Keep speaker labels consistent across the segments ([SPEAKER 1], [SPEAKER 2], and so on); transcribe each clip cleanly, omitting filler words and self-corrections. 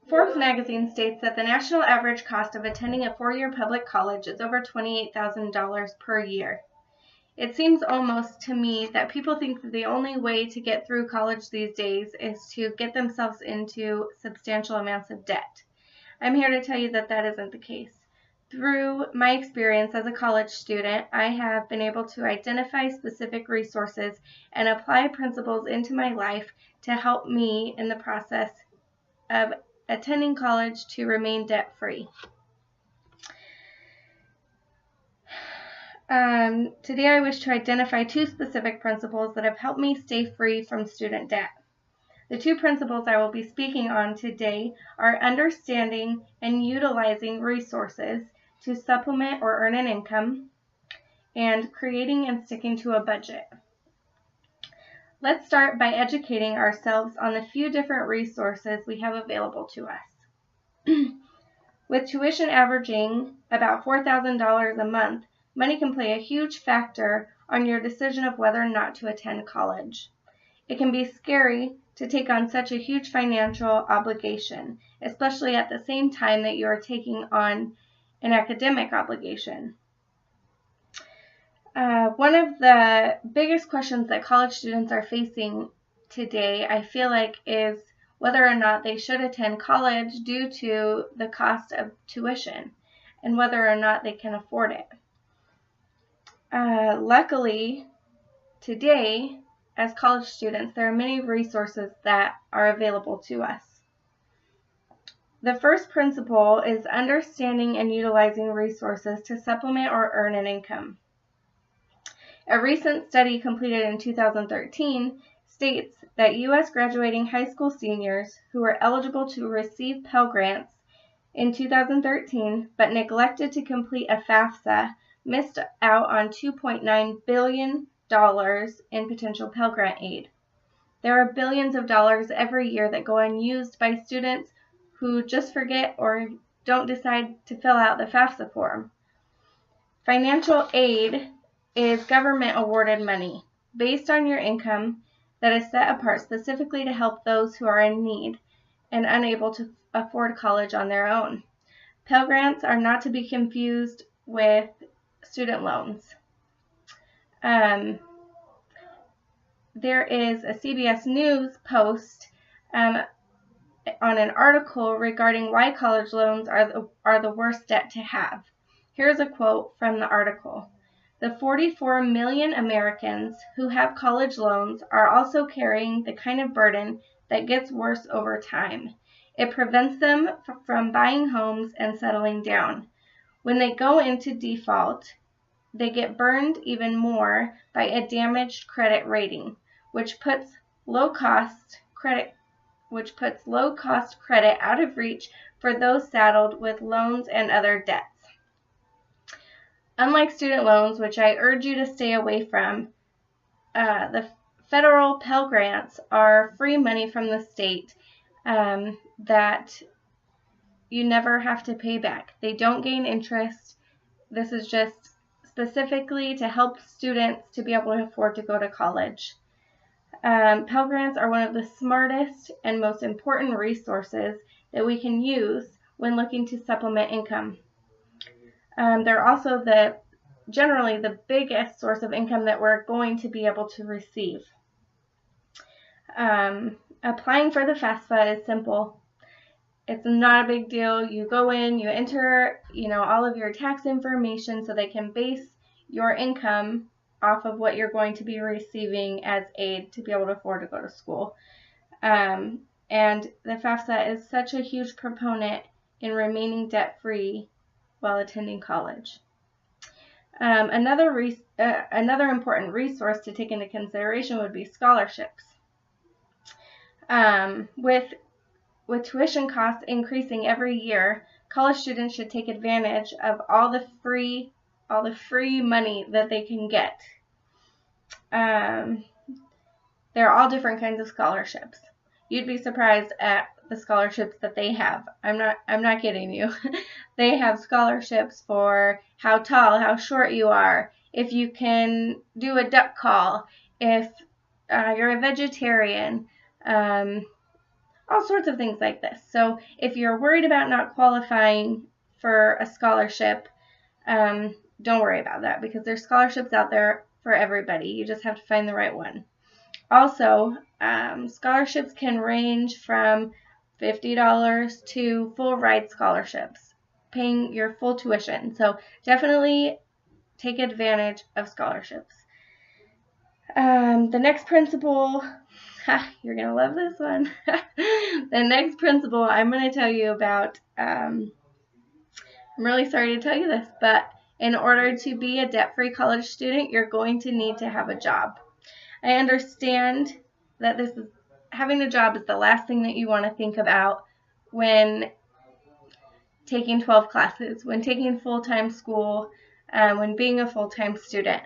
[SPEAKER 1] Forbes magazine states that the national average cost of attending a four-year public college is over $28,000 per year. It seems almost to me that people think that the only way to get through college these days is to get themselves into substantial amounts of debt. I'm here to tell you that that isn't the case. Through my experience as a college student, I have been able to identify specific resources and apply principles into my life to help me in the process of attending college to remain debt-free. Today I wish to identify two specific principles that have helped me stay free from student debt. The two principles I will be speaking on today are understanding and utilizing resources to supplement or earn an income, and creating and sticking to a budget. Let's start by educating ourselves on the few different resources we have available to us. With tuition averaging about $4,000 a month, money can play a huge factor on your decision of whether or not to attend college. It can be scary to take on such a huge financial obligation, especially at the same time that you are taking on an academic obligation. One of the biggest questions that college students are facing today, I feel like, is whether or not they should attend college due to the cost of tuition and whether or not they can afford it. Luckily, today, as college students, there are many resources that are available to us. The first principle is understanding and utilizing resources to supplement or earn an income. A recent study completed in 2013 states that U.S. graduating high school seniors who were eligible to receive Pell Grants in 2013 but neglected to complete a FAFSA missed out on $2.9 billion in potential Pell Grant aid. There are billions of dollars every year that go unused by students who just forget or don't decide to fill out the FAFSA form. Financial aid is government-awarded money based on your income that is set apart specifically to help those who are in need and unable to afford college on their own. Pell Grants are not to be confused with student loans. There is a CBS News post on an article regarding why college loans are the worst debt to have. Here's a quote from the article. The 44 million Americans who have college loans are also carrying the kind of burden that gets worse over time. It prevents them from buying homes and settling down. When they go into default, they get burned even more by a damaged credit rating, which puts low-cost credit out of reach for those saddled with loans and other debts. Unlike student loans, which I urge you to stay away from, the federal Pell Grants are free money from the state that you never have to pay back. They don't gain interest. This is just specifically to help students to be able to afford to go to college. Pell Grants are one of the smartest and most important resources that we can use when looking to supplement income. They're also generally the biggest source of income that we're going to be able to receive. Applying for the FAFSA is simple. It's not a big deal. You go in, you enter, all of your tax information so they can base your income off of what you're going to be receiving as aid to be able to afford to go to school. And the FAFSA is such a huge proponent in remaining debt-free while attending college. Another important resource to take into consideration would be scholarships. With tuition costs increasing every year, college students should take advantage of all the free money that they can get. There are all different kinds of scholarships. You'd be surprised at the scholarships that they have. I'm not kidding you. They have scholarships for how tall, how short you are, if you can do a duck call, if you're a vegetarian, all sorts of things like this. So if you're worried about not qualifying for a scholarship, don't worry about that, because there's scholarships out there for everybody. You just have to find the right one. Also, scholarships can range from $50 to full ride scholarships, paying your full tuition. So definitely take advantage of scholarships. The next principle, you're going to love this one. The next principle I'm going to tell you about, I'm really sorry to tell you this, but in order to be a debt-free college student, you're going to need to have a job. I understand that having a job is the last thing that you want to think about when taking 12 classes, when taking full-time school, when being a full-time student.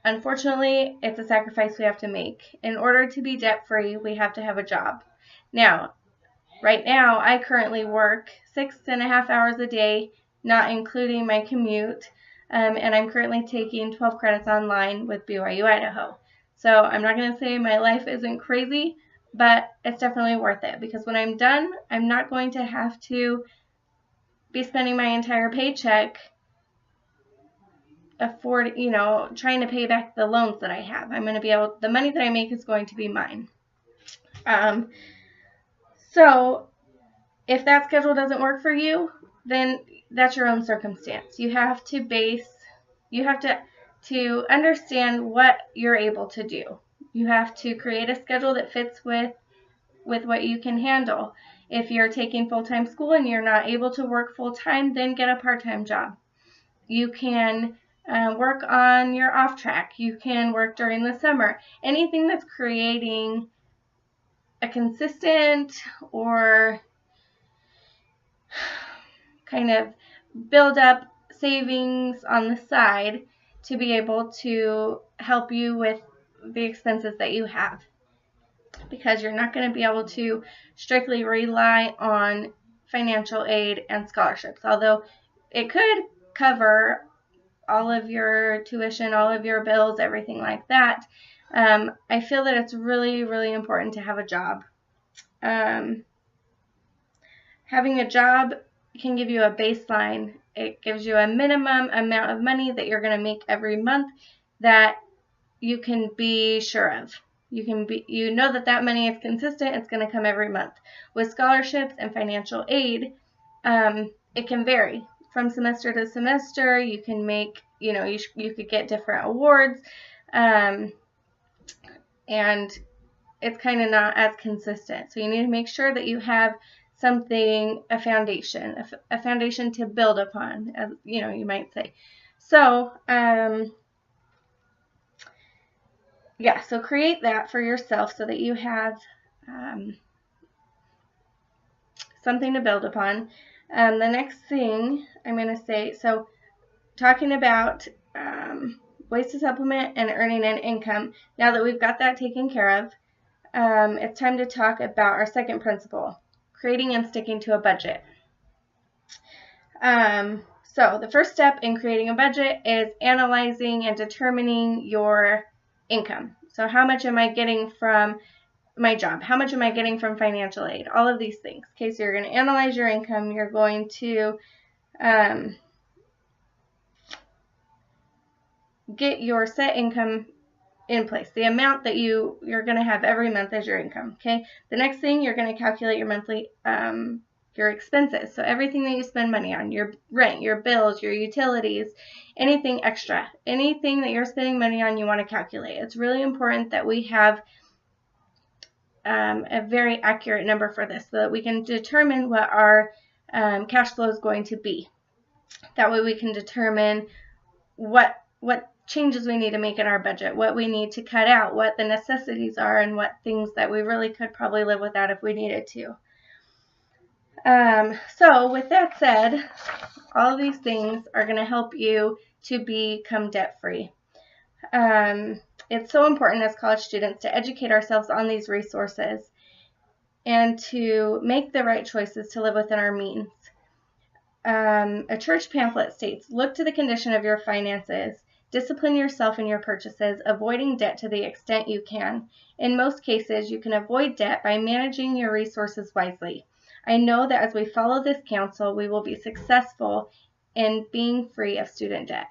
[SPEAKER 1] Unfortunately, it's a sacrifice we have to make. In order to be debt-free, we have to have a job. Now, right now, I currently work 6.5 hours a day, not including my commute, and I'm currently taking 12 credits online with BYU Idaho. So I'm not going to say my life isn't crazy, but it's definitely worth it, because when I'm done, I'm not going to have to be spending my entire paycheck trying to pay back the loans that I have. I'm going to be able, the money that I make is going to be mine. So if that schedule doesn't work for you, then that's your own circumstance. You have to understand what you're able to do. You have to create a schedule that fits with what you can handle. If you're taking full-time school and you're not able to work full-time, then get a part-time job. You can work on your off-track. You can work during the summer. Anything that's creating a consistent or kind of build up savings on the side to be able to help you with the expenses that you have, because you're not going to be able to strictly rely on financial aid and scholarships, although it could cover all of your tuition, all of your bills, everything like that. I feel that it's really, really important to have a job. Having a job can give you a baseline. It gives you a minimum amount of money that you're going to make every month that you can be sure of. You know that money is consistent. It's going to come every month. With scholarships and financial aid, it can vary from semester to semester. You can make, you could get different awards, and it's kind of not as consistent. So you need to make sure that you have something, a foundation to build upon, as you might say. So, so create that for yourself so that you have something to build upon. The next thing I'm going to say, so talking about ways to supplement and earning an income. Now that we've got that taken care of, it's time to talk about our second principle, creating and sticking to a budget. So the first step in creating a budget is analyzing and determining your income. So how much am I getting from my job? How much am I getting from financial aid? All of these things. Okay, so you're going to analyze your income. You're going to get your set income in place, the amount that you're going to have every month as your income. Okay, the next thing, you're going to calculate your monthly your expenses. So everything that you spend money on, your rent, your bills, your utilities, anything extra, anything that you're spending money on, you want to calculate. It's really important that we have a very accurate number for this so that we can determine what our cash flow is going to be. That way we can determine what changes we need to make in our budget, what we need to cut out, what the necessities are, and what things that we really could probably live without if we needed to. So with that said, all of these things are going to help you to become debt-free. It's so important as college students to educate ourselves on these resources and to make the right choices to live within our means. A church pamphlet states, look to the condition of your finances Discipline yourself in your purchases, avoiding debt to the extent you can. In most cases, you can avoid debt by managing your resources wisely. I know that as we follow this counsel, we will be successful in being free of student debt.